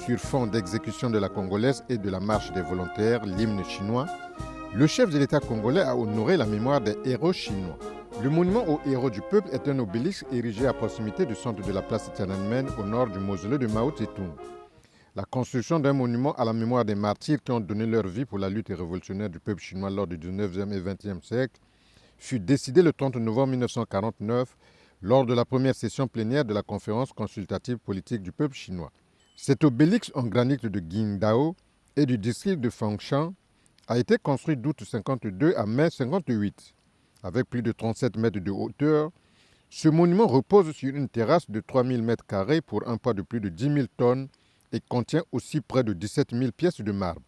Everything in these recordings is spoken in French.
Sur fond d'exécution de la Congolaise et de la marche des volontaires, l'hymne chinois, le chef de l'État congolais a honoré la mémoire des héros chinois. Le monument aux héros du peuple est un obélisque érigé à proximité du centre de la place Tiananmen au nord du mausolée de Mao Tse-tung. La construction d'un monument à la mémoire des martyrs qui ont donné leur vie pour la lutte révolutionnaire du peuple chinois lors du 19e et 20e siècle fut décidée le 30 novembre 1949 lors de la première session plénière de la conférence consultative politique du peuple chinois. Cet obélisque en granit de Qingdao et du district de Fengshan a été construit d'août 52 à mai 58. Avec plus de 37 mètres de hauteur, ce monument repose sur une terrasse de 3000 mètres carrés pour un poids de plus de 10 000 tonnes et contient aussi près de 17 000 pièces de marbre.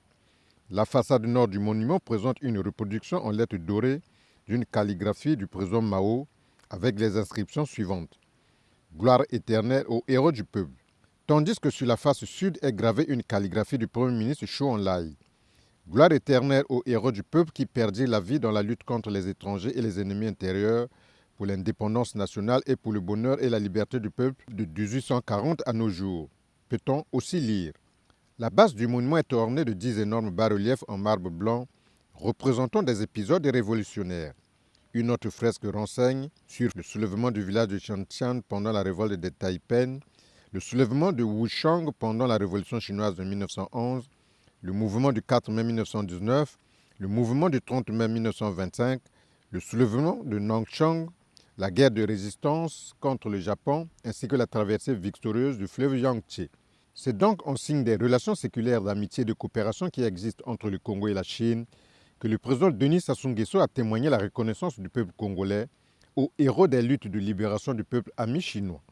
La façade nord du monument présente une reproduction en lettres dorées d'une calligraphie du président Mao avec les inscriptions suivantes. Gloire éternelle aux héros du peuple. Tandis que sur la face sud est gravée une calligraphie du Premier ministre Chou En-lai. Gloire éternelle aux héros du peuple qui perdirent la vie dans la lutte contre les étrangers et les ennemis intérieurs pour l'indépendance nationale et pour le bonheur et la liberté du peuple de 1840 à nos jours. Peut-on aussi lire. La base du monument est ornée de 10 énormes bas-reliefs en marbre blanc représentant des épisodes révolutionnaires. Une autre fresque renseigne sur le soulèvement du village de Shantian pendant la révolte des Taipen, le soulèvement de Wuchang pendant la révolution chinoise de 1911, le mouvement du 4 mai 1919, le mouvement du 30 mai 1925, le soulèvement de Nanchang, la guerre de résistance contre le Japon ainsi que la traversée victorieuse du fleuve Yangtze. C'est donc en signe des relations séculaires d'amitié et de coopération qui existent entre le Congo et la Chine que le président Denis Sassou Nguesso a témoigné la reconnaissance du peuple congolais aux héros des luttes de libération du peuple ami chinois.